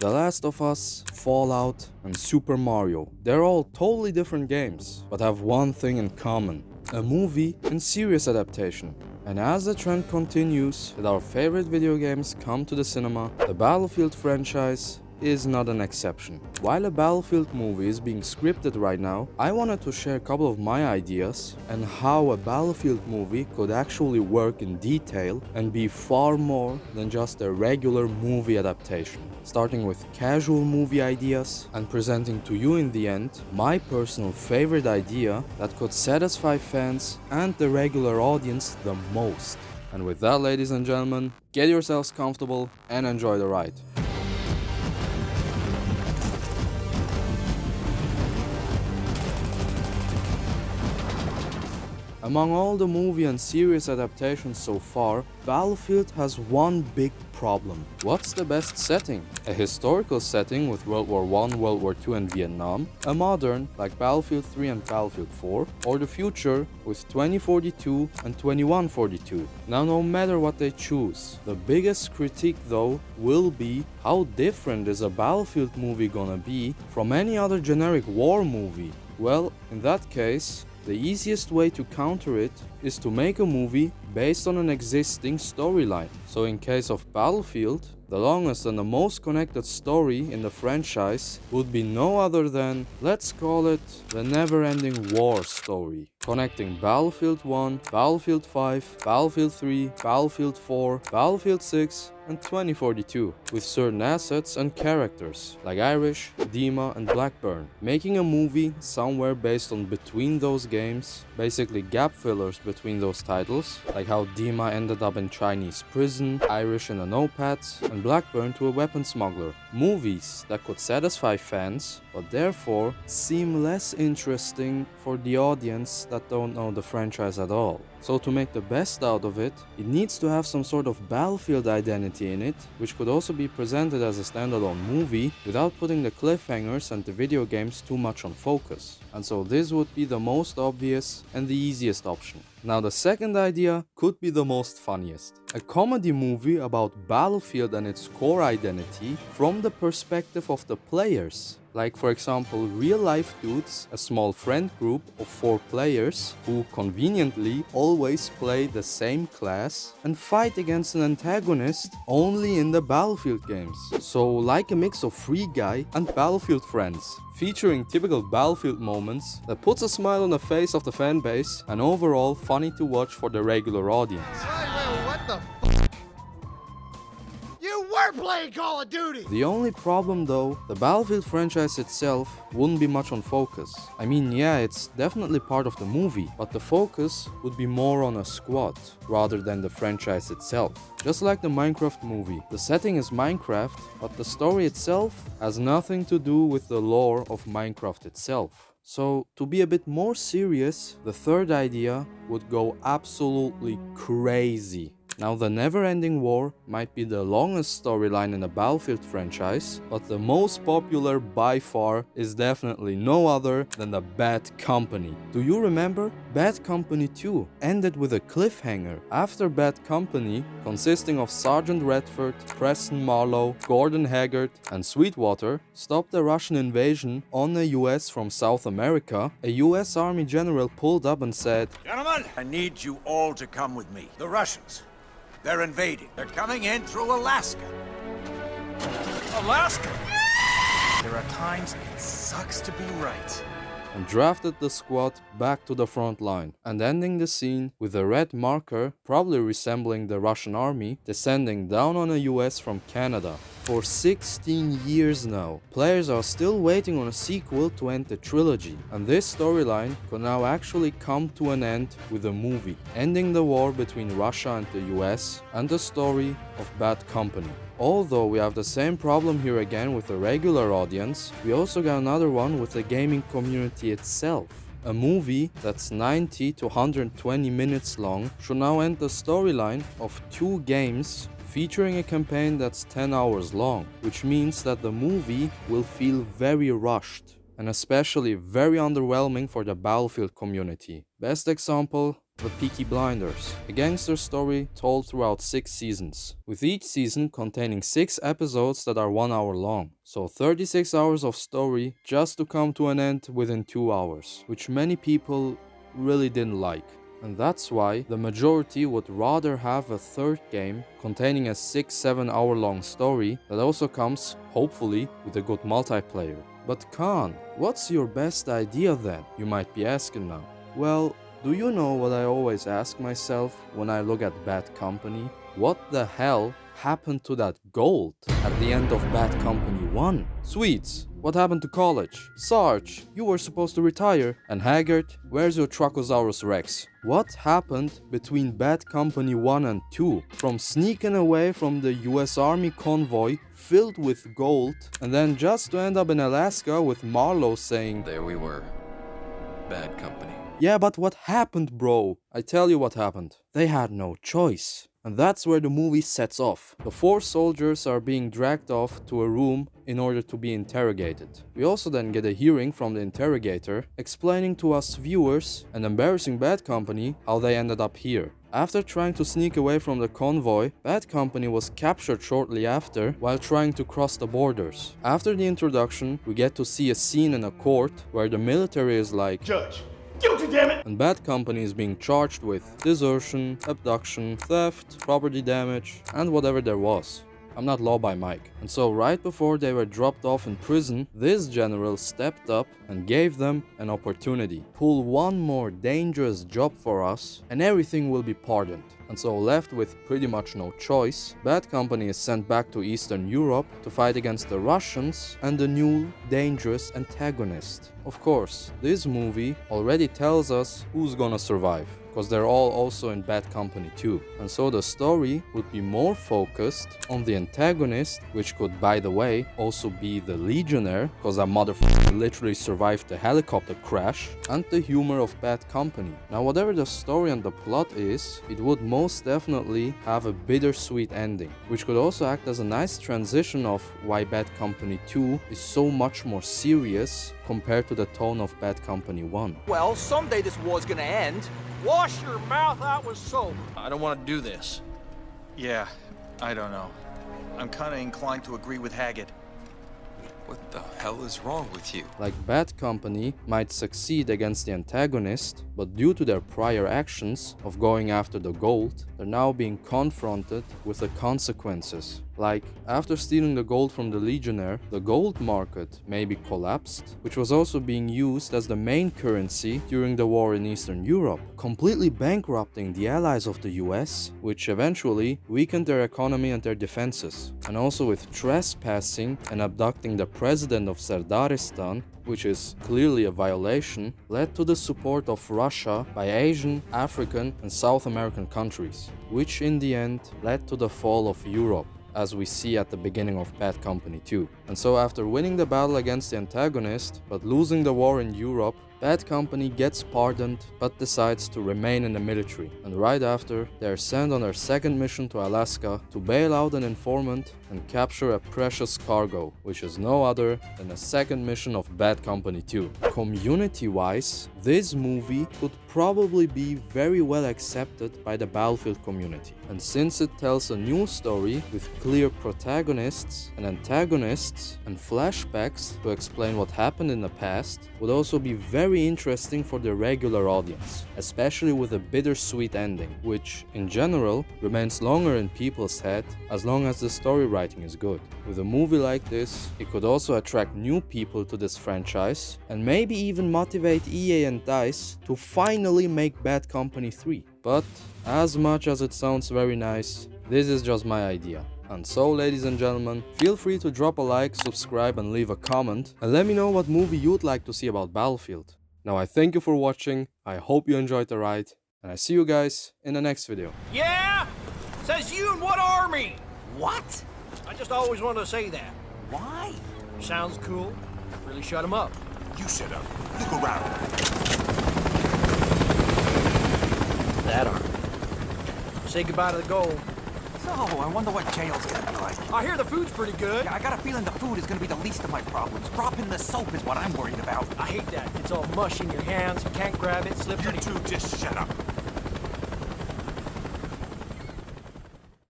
The Last of Us, Fallout, and Super Mario. They're all totally different games, but have one thing in common: a movie and series adaptation. And as the trend continues that our favorite video games come to the cinema, the Battlefield franchise is not an exception. While a Battlefield movie is being scripted right now, I wanted to share a couple of my ideas and how a Battlefield movie could actually work in detail and be far more than just a regular movie adaptation. Starting with casual movie ideas and presenting to you in the end my personal favorite idea that could satisfy fans and the regular audience the most. And with that, ladies and gentlemen, get yourselves comfortable and enjoy the ride. Among all the movie and series adaptations so far, Battlefield has one big problem. What's the best setting? A historical setting with World War I, World War II and Vietnam, a modern like Battlefield 3 and Battlefield 4, or the future with 2042 and 2142. Now, no matter what they choose, the biggest critique though will be how different is a Battlefield movie gonna be from any other generic war movie? Well, in that case, the easiest way to counter it is to make a movie based on an existing storyline. So in case of Battlefield, the longest and the most connected story in the franchise would be no other than, let's call it, the never-ending war story, connecting Battlefield 1, Battlefield 5, Battlefield 3, Battlefield 4, Battlefield 6, and 2042, with certain assets and characters, like Irish, Dima, and Blackburn, making a movie somewhere based on between those games, basically gap fillers between those titles, like how Dima ended up in Chinese prison, Irish in a notepads, and Blackburn to a weapon smuggler. Movies that could satisfy fans, but therefore seem less interesting for the audience that don't know the franchise at all. So to make the best out of it, it needs to have some sort of Battlefield identity in it, which could also be presented as a standalone movie without putting the cliffhangers and the video games too much on focus. And so this would be the most obvious and the easiest option. Now the second idea could be the most funniest. A comedy movie about Battlefield and its core identity from the perspective of the players. Like for example, real life dudes, a small friend group of 4 players who conveniently always play the same class and fight against an antagonist only in the Battlefield games. So like a mix of Free Guy and Battlefield Friends, featuring typical Battlefield moments that puts a smile on the face of the fan base and overall funny to watch for the regular audience. Wait, what the f***? You were playing Call of Duty! The only problem though, the Battlefield franchise itself wouldn't be much on focus. I mean, yeah, it's definitely part of the movie, but the focus would be more on a squad rather than the franchise itself. Just like the Minecraft movie, the setting is Minecraft, but the story itself has nothing to do with the lore of Minecraft itself. So, to be a bit more serious, the third idea would go absolutely crazy. Now, the never-ending war might be the longest storyline in the Battlefield franchise, but the most popular by far is definitely no other than the Bad Company. Do you remember? Bad Company 2 ended with a cliffhanger. After Bad Company, consisting of Sergeant Redford, Preston Marlowe, Gordon Haggard, and Sweetwater, stopped the Russian invasion on the US from South America, a US Army general pulled up and said, "Gentlemen, I need you all to come with me. The Russians, they're invading. They're coming in through Alaska." Alaska? There are times it sucks to be right. and drafted the squad back to the front line, and ending the scene with a red marker, probably resembling the Russian army, descending down on the US from Canada. For 16 years now, players are still waiting on a sequel to end the trilogy, and this storyline could now actually come to an end with a movie, ending the war between Russia and the US and the story of Bad Company. Although we have the same problem here again with the regular audience, we also got another one with the gaming community itself. A movie that's 90 to 120 minutes long should now end the storyline of 2 games featuring a campaign that's 10 hours long, which means that the movie will feel very rushed and especially very underwhelming for the Battlefield community. Best example, The Peaky Blinders, a gangster story told throughout 6 seasons, with each season containing 6 episodes that are 1 hour long. So 36 hours of story just to come to an end within 2 hours, which many people really didn't like. And that's why the majority would rather have a third game containing a 6-7 hour long story that also comes, hopefully, with a good multiplayer. But Kaan, what's your best idea then? You might be asking now. Well, do you know what I always ask myself when I look at Bad Company? What the hell happened to that gold at the end of Bad Company 1? Sweets, what happened to college? Sarge, you were supposed to retire. And Haggard, where's your Trachosaurus Rex? What happened between Bad Company 1 and 2? From sneaking away from the US Army convoy filled with gold, and then just to end up in Alaska with Marlowe saying, There we were. Bad company. yeah, but what happened, bro? I tell you what happened. They had no choice. And that's where the movie sets off. The 4 soldiers are being dragged off to a room in order to be interrogated. We also then get a hearing from the interrogator explaining to us viewers and embarrassing Bad Company how they ended up here. After trying to sneak away from the convoy, Bad Company was captured shortly after while trying to cross the borders. After the introduction, we get to see a scene in a court where the military is like, Judge, guilty, damn it! and Bad Company is being charged with desertion, abduction, theft, property damage, and whatever there was. I'm not law by Mike. And so right before they were dropped off in prison, this general stepped up and gave them an opportunity. Pull one more dangerous job for us and everything will be pardoned. And so left with pretty much no choice, Bad Company is sent back to Eastern Europe to fight against the Russians and the new dangerous antagonist. Of course, this movie already tells us who's gonna survive, because they're all also in Bad Company too. And so the story would be more focused on the antagonist, which could, by the way, also be the Legionnaire, because that motherfucker literally survived the helicopter crash, and the humor of Bad Company. Now whatever the story and the plot is, it would most definitely have a bittersweet ending, which could also act as a nice transition of why Bad Company 2 is so much more serious compared to the tone of Bad Company 1. Well, someday this war's gonna end. Wash your mouth out with soap. I don't want to do this. Yeah, I don't know. I'm kinda inclined to agree with Haggard. What the hell is wrong with you? Like Bad Company might succeed against the antagonist, but due to their prior actions of going after the gold, they're now being confronted with the consequences. Like, after stealing the gold from the Legionnaire, the gold market maybe collapsed, which was also being used as the main currency during the war in Eastern Europe, completely bankrupting the allies of the US, which eventually weakened their economy and their defenses. And also with trespassing and abducting the president of Sardaristan, which is clearly a violation, led to the support of Russia by Asian, African and South American countries, which in the end led to the fall of Europe, as we see at the beginning of Bad Company 2. And so after winning the battle against the antagonist, but losing the war in Europe, Bad Company gets pardoned, but decides to remain in the military. And right after, they are sent on their second mission to Alaska to bail out an informant and capture a precious cargo, which is no other than a second mission of Bad Company 2. Community-wise, this movie could probably be very well accepted by the Battlefield community. And since it tells a new story with clear protagonists and antagonists and flashbacks to explain what happened in the past, would also be very interesting for the regular audience, especially with a bittersweet ending, which in general remains longer in people's head as long as the story writing is good. With a movie like this, it could also attract new people to this franchise and maybe even motivate EA and DICE to finally make Bad Company 3. But as much as it sounds very nice, this is just my idea. And so, ladies and gentlemen, feel free to drop a like, subscribe and leave a comment and let me know what movie you'd like to see about Battlefield. Now I thank you for watching, I hope you enjoyed the ride, and I see you guys in the next video. Yeah? Says you in what army? What? I just always wanted to say that. Why? Sounds cool. Really shut him up. You sit up. Look around. That arm. Say goodbye to the gold. So, I wonder what jail's gonna be like. I hear the food's pretty good. I got a feeling the food is gonna be the least of my problems. Dropping the soap is what I'm worried about. I hate that. It's all mush in your hands. You can't grab it, slip You it. two just shut up.